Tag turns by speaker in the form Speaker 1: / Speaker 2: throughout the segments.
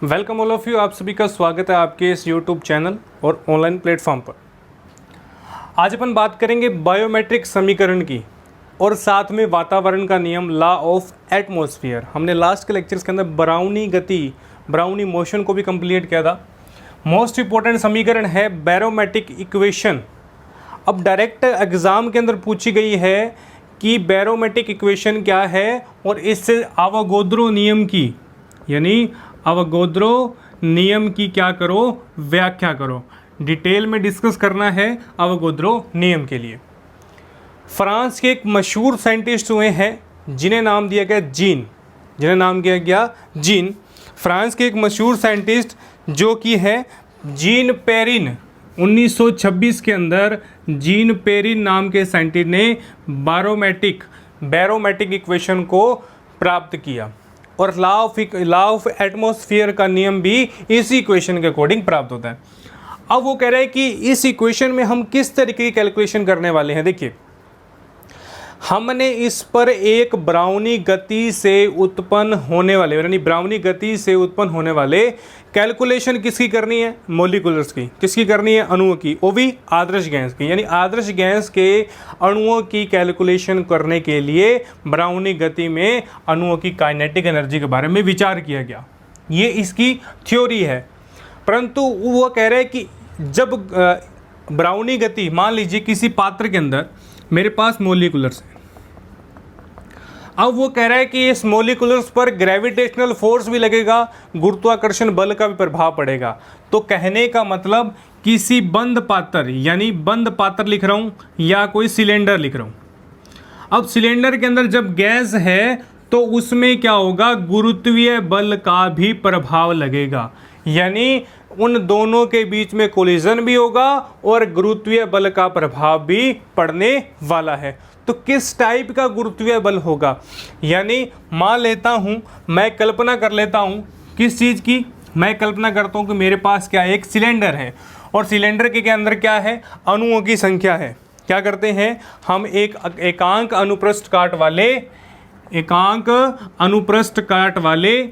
Speaker 1: Welcome all of you. आप सभी का स्वागत है आपके इस यूट्यूब चैनल और ऑनलाइन प्लेटफॉर्म पर। आज अपन बात करेंगे बायोमेट्रिक समीकरण की और साथ में वातावरण का नियम, लॉ ऑफ एटमॉस्फेयर। हमने लास्ट के लेक्चर्स के अंदर ब्राउनी गति, ब्राउनी मोशन को भी कंप्लीट किया था। मोस्ट इंपॉर्टेंट समीकरण है बैरोमेट्रिक इक्वेशन। अब डायरेक्ट एग्ज़ाम के अंदर पूछी गई है कि बैरोमेट्रिक इक्वेशन क्या है और इससे अवोगाद्रो नियम की, यानी अवोगाद्रो नियम की क्या करो, व्याख्या करो। डिटेल में डिस्कस करना है अवोगाद्रो नियम के लिए। फ्रांस के एक मशहूर साइंटिस्ट हुए हैं जिन्हें नाम दिया गया जीन, फ्रांस के एक मशहूर साइंटिस्ट जो कि है जीन पेरिन। 1926 के अंदर जीन पेरिन नाम के साइंटिस्ट ने बैरोमेट्रिक इक्वेशन को प्राप्त किया और लॉ ऑफ एटमॉस्फेयर का नियम भी इसी इक्वेशन के अकॉर्डिंग प्राप्त होता है। अब वो कह रहे हैं कि इस इक्वेशन में हम किस तरीके की कैलकुलेशन करने वाले हैं। देखिए, हमने इस पर एक ब्राउनी गति से उत्पन्न होने वाले, यानी ब्राउनी गति से उत्पन्न होने वाले कैलकुलेशन किसकी करनी है, मॉलिक्यूलर्स की। किसकी करनी है, अणुओं की, वो भी आदर्श गैस की। यानी आदर्श गैस के अणुओं की कैलकुलेशन करने के लिए ब्राउनी गति में अणुओं की काइनेटिक एनर्जी के बारे में विचार किया गया। ये इसकी थ्योरी है। परंतु वो कह रहे हैं कि जब ब्राउनी गति, मान लीजिए किसी पात्र के अंदर मेरे पास मॉलिक्यूलर्स है, अब वो कह रहा है कि इस मॉलिक्यूलर्स पर ग्रेविटेशनल फोर्स भी लगेगा, गुरुत्वाकर्षण बल का भी प्रभाव पड़ेगा। तो कहने का मतलब किसी बंद पात्र, यानी बंद पात्र लिख रहा हूँ या कोई सिलेंडर लिख रहा हूँ। अब सिलेंडर के अंदर जब गैस है तो उसमें क्या होगा, गुरुत्वीय बल का भी प्रभाव लगेगा। यानी उन दोनों के बीच में कोलिजन भी होगा और गुरुत्वीय बल का प्रभाव भी पड़ने वाला है। तो किस टाइप का गुरुत्वीय बल होगा, यानी मान लेता हूँ, मैं कल्पना कर लेता हूँ किस चीज़ की, मैं कल्पना करता हूँ कि मेरे पास क्या एक सिलेंडर है और सिलेंडर के अंदर क्या है, अणुओं की संख्या है। क्या करते हैं हम, एक एकांक अनुप्रस्थ काट वाले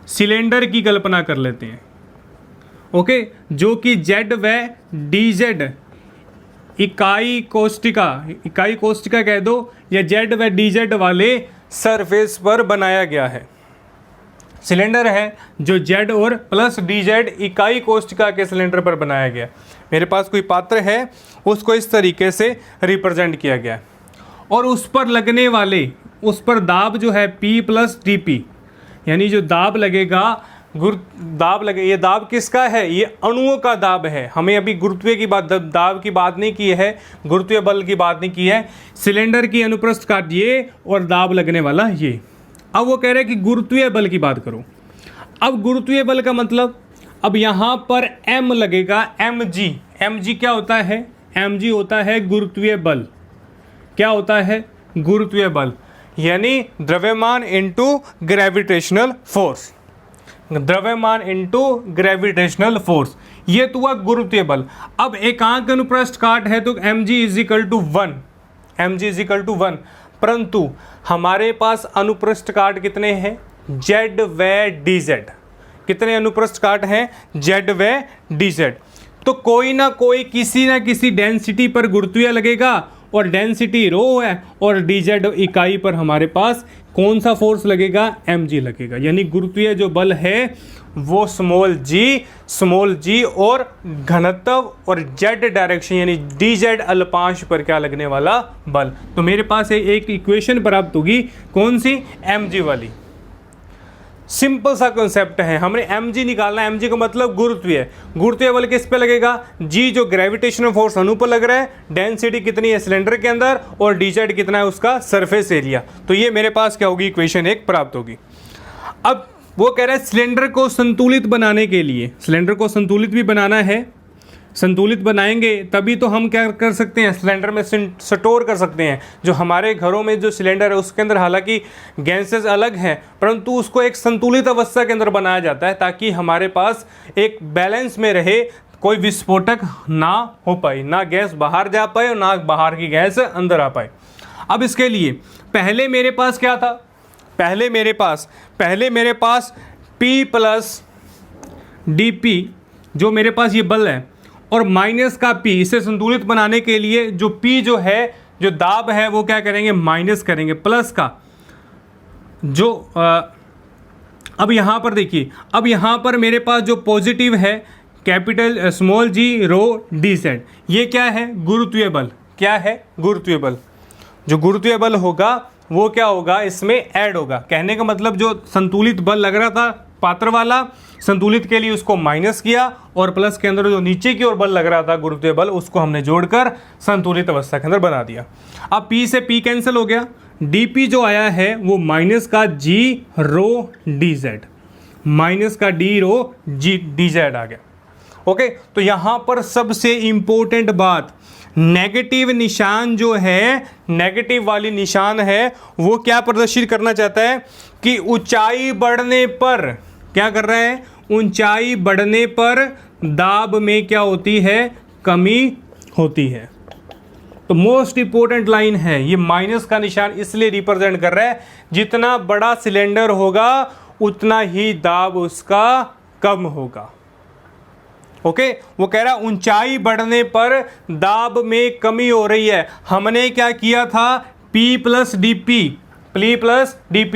Speaker 1: सिलेंडर की कल्पना कर लेते हैं। ओके, जो कि जेड व डी जेड इकाई कोष्टिका कह दो, या जेड व डी जेड वाले सरफेस पर बनाया गया है। सिलेंडर है जो जेड और प्लस डी जेड इकाई कोष्टिका के सिलेंडर पर बनाया गया। मेरे पास कोई पात्र है, उसको इस तरीके से रिप्रेजेंट किया गया है और उस पर लगने वाले, उस पर दाब जो है P प्लस dP, यानी जो दाब लगेगा, ये दाब किसका है, ये अणुओं का दाब है। हमें अभी गुरुत्वीय की बात, दाब की बात नहीं की है, गुरुत्वीय बल की बात नहीं की है। सिलेंडर की अनुप्रस्थ काट ये और दाब लगने वाला ये। अब वो कह रहे हैं कि गुरुत्वीय बल की बात करो। अब गुरुत्वीय बल का मतलब, अब यहाँ पर M लगेगा, mg क्या होता है, mg होता है गुरुत्वीय बल। क्या होता है, गुरुत्वीय बल, यानी द्रव्यमान इनटू ग्रेविटेशनल फोर्स, ये तो हुआ गुरुत्वीय बल। अब एकांक अनुप्रस्थ काट है तो mg इज इक्वल टू 1, परंतु हमारे पास अनुप्रस्थ काट कितने हैं, जेड व डी जेड। कितने अनुप्रस्थ काट हैं, जेड व डी जेड। तो कोई ना कोई किसी ना किसी डेंसिटी पर गुरुत्वीय लगेगा और डेंसिटी रो है और डी जेड इकाई पर हमारे पास कौन सा फोर्स लगेगा, mg लगेगा। यानी गुरुत्वीय जो बल है वो स्मॉल g और घनत्व और z डायरेक्शन यानी dz अल्पांश पर क्या लगने वाला बल। तो मेरे पास एक इक्वेशन प्राप्त होगी, कौन सी, mg वाली। सिंपल सा कॉन्सेप्ट है, हमने mg निकालना है। mg का मतलब गुरुत्वीय बल किस पे लगेगा, g जो ग्रेविटेशनल फोर्स अणु पर लग रहा है, डेंसिटी कितनी है सिलेंडर के अंदर और dz कितना है उसका सरफेस एरिया। तो ये मेरे पास क्या होगी, इक्वेशन एक प्राप्त होगी। अब वो कह रहे हैं सिलेंडर को संतुलित बनाने के लिए, सिलेंडर को संतुलित भी बनाना है, संतुलित बनाएंगे तभी तो हम क्या कर सकते हैं, सिलेंडर में स्टोर कर सकते हैं। जो हमारे घरों में जो सिलेंडर है उसके अंदर हालांकि गैसेस अलग हैं, परंतु उसको एक संतुलित अवस्था के अंदर बनाया जाता है ताकि हमारे पास एक बैलेंस में रहे, कोई विस्फोटक ना हो पाए, ना गैस बाहर जा पाए और ना बाहर की गैस अंदर आ पाए। अब इसके लिए पहले मेरे पास क्या था, पहले मेरे पास P प्लस dP जो मेरे पास ये बल है, और माइनस का P, इसे संतुलित बनाने के लिए जो P जो है, जो दाब है, वो क्या करेंगे, माइनस करेंगे, प्लस का जो अब यहाँ पर देखिए, अब यहाँ पर मेरे पास जो पॉजिटिव है कैपिटल स्मॉल जी रो डी जेड, ये क्या है, गुरुत्वीय बल। क्या है, गुरुत्वीय बल। जो गुरुत्वीय बल होगा वो क्या होगा, इसमें ऐड होगा। कहने का मतलब जो संतुलित बल लग रहा था पात्र वाला, संतुलित के लिए उसको माइनस किया, और प्लस के अंदर जो नीचे की ओर बल लग रहा था गुरुत्वीय बल, उसको हमने जोड़कर संतुलित अवस्था के अंदर बना दिया। अब P से P कैंसिल हो गया, dP जो आया है वो माइनस का G rho D Z, minus का D रो जी डी जेड आ गया। ओके, तो यहाँ पर सबसे इंपॉर्टेंट बात, नेगेटिव निशान जो है, नेगेटिव वाली निशान है, वो क्या प्रदर्शित करना चाहता है कि ऊंचाई बढ़ने पर क्या कर रहा है, ऊंचाई बढ़ने पर दाब में क्या होती है, कमी होती है। तो मोस्ट इंपॉर्टेंट लाइन है ये, माइनस का निशान इसलिए रिप्रेजेंट कर रहा है जितना बड़ा सिलेंडर होगा उतना ही दाब उसका कम होगा। ओके, वो कह रहा है ऊंचाई बढ़ने पर दाब में कमी हो रही है। हमने क्या किया था, P प्लस डीपी,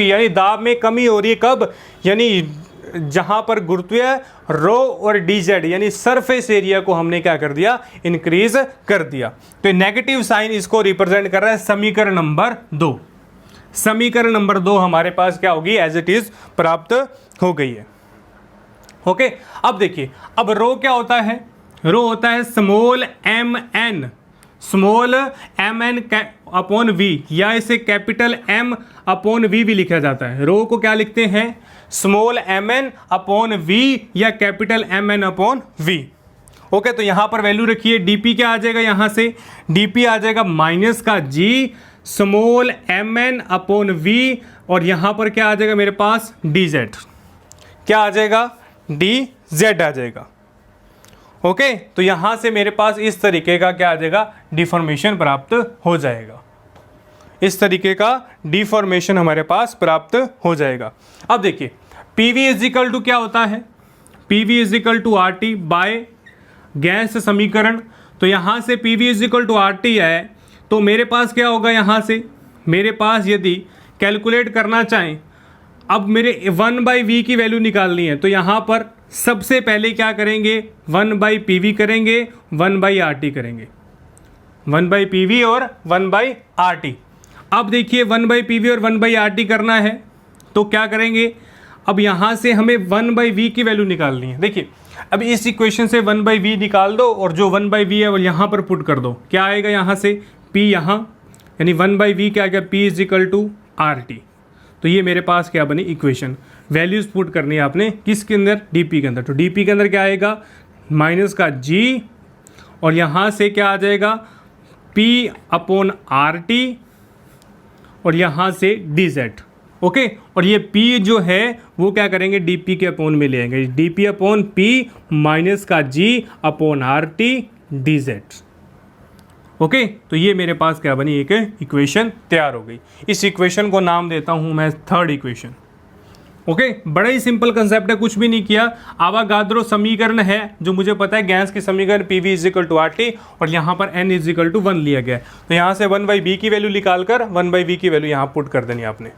Speaker 1: यानी दाब में कमी हो रही है कब, यानी जहां पर गुरुत्वीय रो और डी जेड यानी सरफेस एरिया को हमने क्या कर दिया, इंक्रीज कर दिया। तो नेगेटिव साइन इसको रिप्रेजेंट कर रहा है समीकरण नंबर 2। समीकरण नंबर 2 हमारे पास क्या होगी, एज इट इज प्राप्त हो गई है। ओके, अब देखिए, अब रो क्या होता है, रो होता है small M N upon V, या इसे कैपिटल M अपॉन वी भी लिखा जाता है। रो को क्या लिखते हैं, स्मॉल mn अपॉन वी या capital MN upon V. Okay, तो यहां पर वैल्यू रखिए, dP क्या आ जाएगा, यहां से dP आ जाएगा माइनस का G small mn upon V, और यहां पर क्या आ जाएगा मेरे पास, dz। क्या आ जाएगा, dz आ जाएगा। ओके, तो यहां से मेरे पास इस तरीके का क्या आ जाएगा, डिफॉर्मेशन प्राप्त हो जाएगा। इस तरीके का डिफॉर्मेशन हमारे पास प्राप्त हो जाएगा। अब देखिए, PV इजिकल टू क्या होता है, PV equal to RT by gas समीकरण। तो यहां से PV इजिकल टू RT है, तो मेरे पास क्या होगा, यहां से मेरे पास यदि कैलकुलेट करना चाहें, अब मेरे 1/v की वैल्यू निकालनी है, तो यहां पर सबसे पहले क्या करेंगे, 1/PV करेंगे, 1/RT करेंगे, 1/PV और 1/RT। अब देखिए 1/PV और 1/RT करना है, तो क्या करेंगे, अब यहां से हमें 1/v की वैल्यू निकालनी है। देखिए, अब इस इक्वेशन से 1/v निकाल दो, और जो 1/v है वो यहां पर पुट कर दो। क्या आएगा यहां से, P यहां, यानी 1/v क्या आ गया, P इजिकल टू RT। तो ये मेरे पास क्या बनी इक्वेशन, वैल्यूज पुट करनी है आपने किसके अंदर, dP के अंदर। तो dP के अंदर क्या आएगा, माइनस का G, और यहां से क्या आ जाएगा, P अपॉन RT, और यहां से dz। ओके, और ये P जो है वो क्या करेंगे, dP के अपोन में ले आएंगे, dP अपॉन P माइनस का G upon RT dz। Okay, तो ये मेरे पास क्या बनी, एक इक्वेशन तैयार हो गई। इस इक्वेशन को नाम देता हूं मैं थर्ड इक्वेशन। ओके, बड़ा ही सिंपल कंसेप्ट है, कुछ भी नहीं किया। आवागाद्रो समीकरण है जो मुझे पता है, गैस की समीकरण PV इजिकल टू RT, और यहाँ पर N इजिकल टू 1 लिया गया है। तो यहाँ से 1/b की वैल्यू निकालकर 1/v की वैल्यू यहाँ पुट कर देनी आपने।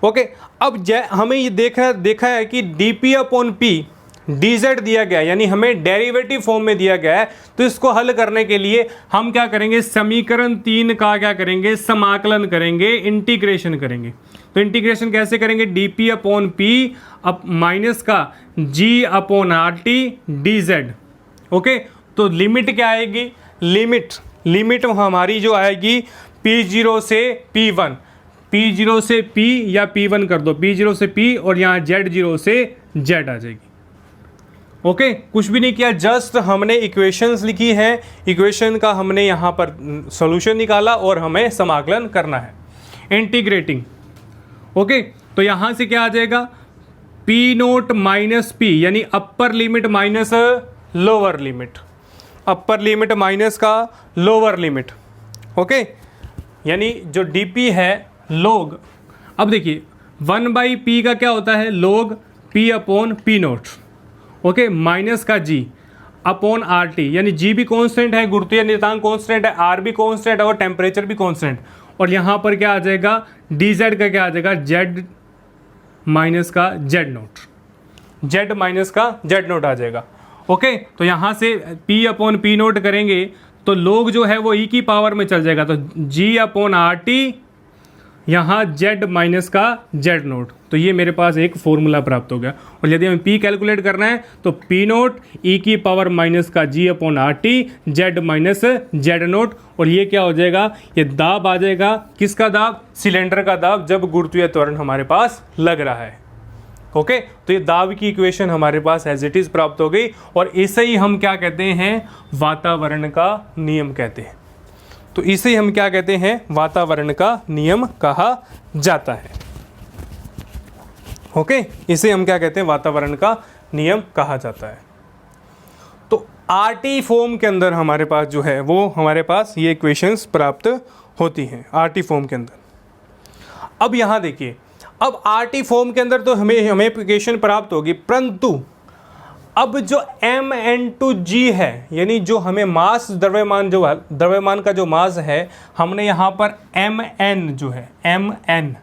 Speaker 1: ओके, अब हमें ये देखा है कि dP अपॉन P dz दिया गया, यानी हमें डेरिवेटिव फॉर्म में दिया गया है। तो इसको हल करने के लिए हम क्या करेंगे, समीकरण 3 का क्या करेंगे, समाकलन करेंगे, इंटीग्रेशन करेंगे। तो इंटीग्रेशन कैसे करेंगे, dP अपॉन P अब माइनस का G upon RT dz। Okay, तो लिमिट क्या आएगी, लिमिट हमारी जो आएगी P0 से P1, P0 से P या P1 कर दो, P0 से P, और यहाँ Z0 से Z आ जाएगी। ओके, कुछ भी नहीं किया, जस्ट हमने इक्वेशंस लिखी है, इक्वेशन का हमने यहाँ पर सॉल्यूशन निकाला, और हमें समाकलन करना है, इंटीग्रेटिंग। ओके, तो यहाँ से क्या आ जाएगा, P0 माइनस P, यानी upper limit minus lower limit, upper limit minus का लोअर लिमिट। ओके, यानी जो dP है लोग, अब देखिए 1/P का क्या होता है, लोग P upon P note, okay, minus का G अपॉन RT, यानी G भी कांस्टेंट है, गुरुत्वीय नियतांक कांस्टेंट है, R भी कांस्टेंट है और टेम्परेचर भी कांस्टेंट। और यहाँ पर क्या आ जाएगा, dz का क्या आ जाएगा, z माइनस का z नोट, z माइनस का z नोट आ जाएगा। ओके, तो यहाँ से P अपॉन P नोट करेंगे तो लोग जो है वो e की पावर में चल जाएगा, तो G अपॉन RT, यहाँ z माइनस का z नोट। तो ये मेरे पास एक फॉर्मूला प्राप्त हो गया। और यदि हमें p कैलकुलेट करना है तो p नोट e की पावर माइनस का g upon RT, z minus z note. और ये क्या हो जाएगा, ये दाब आ जाएगा, किसका दाब, सिलेंडर का दाब, जब गुरुत्वीय त्वरण हमारे पास लग रहा है। ओके, तो ये दाब की इक्वेशन हमारे पास एज इट इज प्राप्त हो गई। और इसे ही हम क्या कहते हैं, वातावरण का नियम कहते हैं। तो इसे हम क्या कहते हैं, वातावरण का नियम कहा जाता है। ओके, इसे हम क्या कहते हैं, वातावरण का नियम कहा जाता है। तो आरटी फॉर्म के अंदर हमारे पास जो है वो हमारे पास ये इक्वेशंस प्राप्त होती हैं आरटी फॉर्म के अंदर। अब यहाँ देखिए, अब आरटी फॉर्म के अंदर तो हमें इक्वेशन प्राप्त होगी, परंतु अब जो Mn2G है, यानी जो हमें मास द्रव्यमान का जो मास है, हमने यहाँ पर Mn जो है, Mn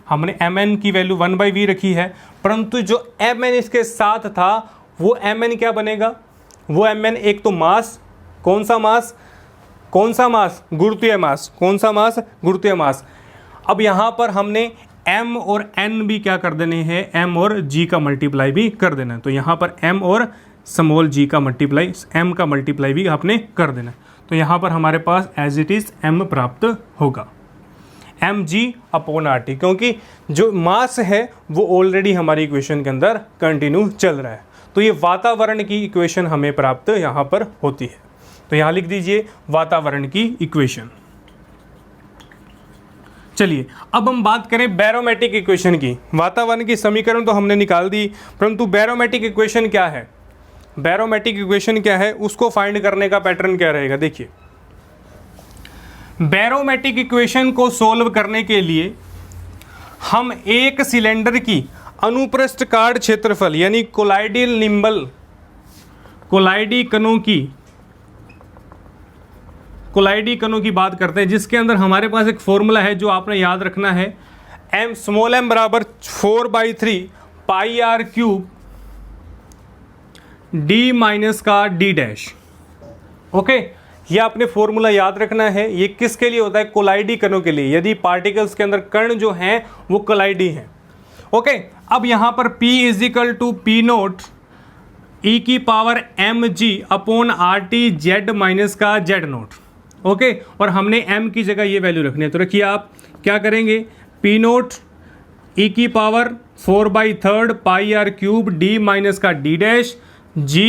Speaker 1: हमने Mn की वैल्यू 1/v रखी है, परंतु जो Mn इसके साथ था वो Mn क्या बनेगा, वो Mn एक तो मास, कौन सा मास, गुरुत्वीय मास, कौन सा मास, गुरुत्वीय मास। अब यहाँ पर हमने m और n भी क्या कर देने हैं, m और g का मल्टीप्लाई भी कर देना है। तो यहाँ पर m और स्मॉल g का मल्टीप्लाई, m का मल्टीप्लाई भी आपने कर देना है। तो यहाँ पर हमारे पास एज इट इज m प्राप्त होगा, mg अपॉन RT, क्योंकि जो मास है वो ऑलरेडी हमारी इक्वेशन के अंदर कंटिन्यू चल रहा है। तो ये वातावरण की इक्वेशन हमें प्राप्त यहाँ पर होती है। तो यहाँ लिख दीजिए वातावरण की इक्वेशन। चलिए अब हम बात करें बैरोमेट्रिक इक्वेशन की। वातावरण की समीकरण तो हमने निकाल दी, परंतु बैरोमेट्रिक इक्वेशन क्या है, बैरोमेट्रिक इक्वेशन क्या है, उसको फाइंड करने का पैटर्न क्या रहेगा। देखिए, बैरोमेट्रिक इक्वेशन को सोल्व करने के लिए हम एक सिलेंडर की अनुप्रस्थ काट क्षेत्रफल यानी कोलाइडल निम्बल, कोलाइडी कणों की बात करते हैं, जिसके अंदर हमारे पास एक फॉर्मूला है जो आपने याद रखना है, m बराबर 4/3 पाई r क्यूब d माइनस का d डैश। ओके, ये आपने फॉर्मूला याद रखना है। ये किसके लिए होता है, कोलाइडी कणों के लिए, यदि पार्टिकल्स के अंदर कण जो हैं वो कोलाइडी हैं। ओके, अब यहाँ पर p equal to P naught e की power mg upon RT z minus का z नोट। ओके, और हमने m की जगह ये वैल्यू रखनी है, तो रखिए आप क्या करेंगे, p नोट e की पावर 4/3 पाई r क्यूब d माइनस का d dash g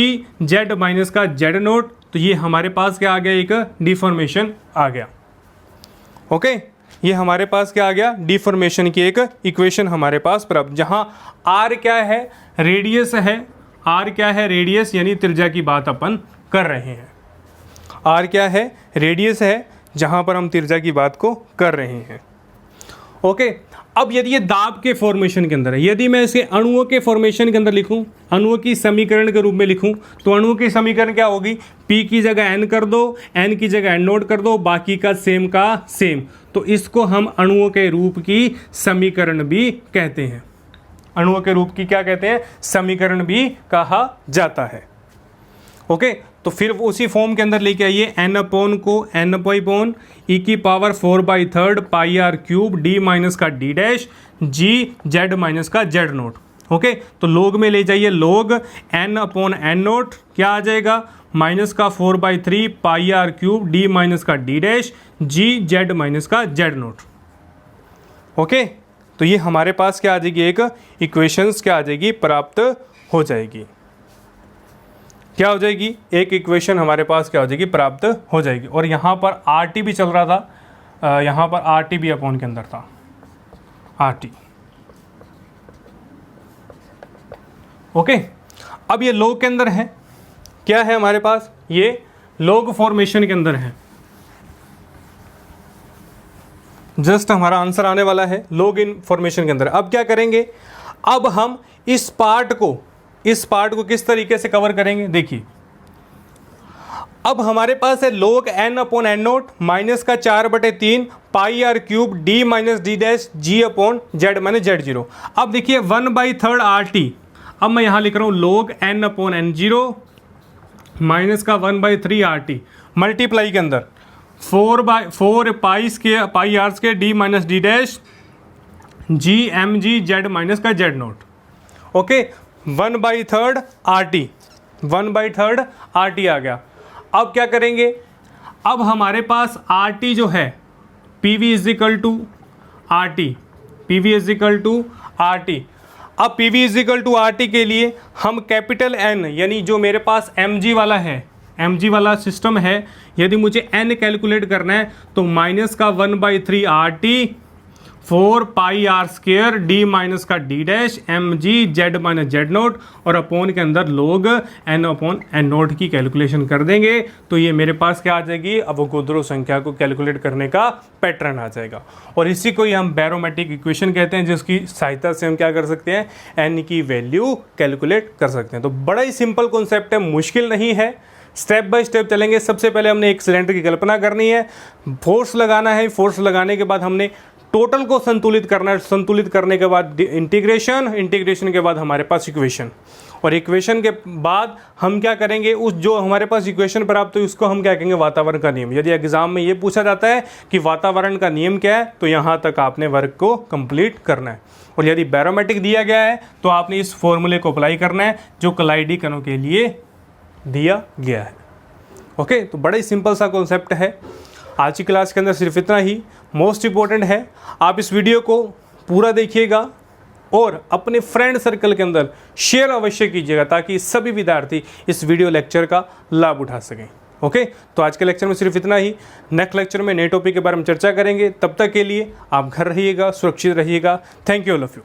Speaker 1: z minus का z नोट। तो ये हमारे पास क्या आ गया, एक डिफॉर्मेशन आ गया। ओके, ये हमारे पास क्या आ गया, डिफॉर्मेशन की एक इक्वेशन हमारे पास प्राप्त, जहां r क्या है, रेडियस है, r क्या है, रेडियस यानी त्रिज्या की बात अपन कर रहे हैं। r क्या है, रेडियस है, जहां पर हम त्रिज्या की बात को कर रहे हैं। ओके, अब यदि ये दाब के फॉर्मेशन के अंदर है, यदि मैं इसे अणुओं के फॉर्मेशन के अंदर लिखूं, अणुओं की समीकरण के रूप में लिखूं, तो अणुओं की समीकरण क्या होगी, p की जगह n कर दो, n की जगह n नोट कर दो, बाकी का सेम। तो इसको हम अणुओं के रूप की समीकरण भी कहते हैं, अणुओं के रूप की क्या कहते हैं, समीकरण भी कहा जाता है। ओके, तो फिर वो उसी फॉर्म के अंदर लेके आइए, n अपॉन को n अपॉन e की पावर 4/3 पाई r क्यूब d माइनस का d dash g z minus का z नोट। ओके, तो लोग में ले जाइए, लोग n अपॉन n नोट क्या आ जाएगा, माइनस का 4/3 पाई r क्यूब d माइनस का d dash g z minus का z नोट। ओके, तो ये हमारे पास क्या आ जाएगी, एक इक्वेशंस क्या आ जाएगी, प्राप्त हो जाएगी। क्या हो जाएगी, एक इक्वेशन हमारे पास क्या हो जाएगी, प्राप्त हो जाएगी। और यहाँ पर RT भी चल रहा था, यहाँ पर RT भी अपॉन के अंदर था, RT। ओके, अब ये लॉग के अंदर है, क्या है हमारे पास, ये लॉग फॉर्मेशन के अंदर है। जस्ट हमारा आंसर आने वाला है लॉग इन फॉर्मेशन के अंदर। अब क्या करेंगे, अब हम इस पार्ट को किस तरीके से कवर करेंगे, देखिए अब हमारे पास है log n upon N naught minus का 4/3 pi R cube d minus D dash G upon Z minus Z zero. अब देखिए 1/3 आर टी, अब मैं यहाँ लिख रहा हूँ log n upon N zero minus का 1/3 आर टी मल्टीप्लाई के अंदर 4 pi R square D minus D dash G M G Z minus का Z naught. Okay 1/3 R T, 1/3 R T आ गया। अब क्या करेंगे, अब हमारे पास आर टी जो है P V is equal to R T, P V is equal to R T. अब P V is equal to R T के लिए हम कैपिटल एन, यानी जो मेरे पास एम जी वाला है, एम जी वाला सिस्टम है, यदि मुझे एन कैलकुलेट करना है तो माइनस का 1/3 R T 4 pi R square D minus का D dash M G Z minus Z naught और अपोन के अंदर log N upon N naught की कैलकुलेशन कर देंगे तो ये मेरे पास क्या आ जाएगी, अवोगाद्रो संख्या को कैलकुलेट करने का पैटर्न आ जाएगा। और इसी को ही हम बैरोमेट्रिक इक्वेशन कहते हैं, जिसकी सहायता से हम क्या कर सकते हैं, एन की वैल्यू कैलकुलेट कर सकते हैं। तो बड़ा ही सिंपल कॉन्सेप्ट है, मुश्किल नहीं है, स्टेप बाय स्टेप चलेंगे। सबसे पहले हमने एक सिलेंडर की कल्पना करनी है, फोर्स लगाना है, फोर्स लगाने के बाद हमने टोटल को संतुलित करना है, संतुलित करने के बाद इंटीग्रेशन, इंटीग्रेशन के बाद हमारे पास इक्वेशन, और इक्वेशन के बाद हम क्या करेंगे, उस जो हमारे पास इक्वेशन प्राप्त हुई उसको हम क्या कहेंगे, वातावरण का नियम। यदि एग्जाम में ये पूछा जाता है कि वातावरण का नियम क्या है तो यहाँ तक आपने वर्क को कंप्लीट करना है। और यदि बैरोमेट्रिक दिया गया है तो आपने इस फॉर्मूले को अप्लाई करना है जो कलाइडी कणों के लिए दिया गया है। ओके, तो बड़ा ही सिंपल सा कॉन्सेप्ट है। आज की क्लास के अंदर सिर्फ इतना ही। मोस्ट इम्पोर्टेंट है आप इस वीडियो को पूरा देखिएगा और अपने फ्रेंड सर्कल के अंदर शेयर अवश्य कीजिएगा ताकि सभी विद्यार्थी इस वीडियो लेक्चर का लाभ उठा सकें। ओके, तो आज के लेक्चर में सिर्फ इतना ही। नेक्स्ट लेक्चर में नए टॉपिक के बारे में चर्चा करेंगे। तब तक के लिए आप घर रहिएगा, सुरक्षित रहिएगा। Thank you all of you.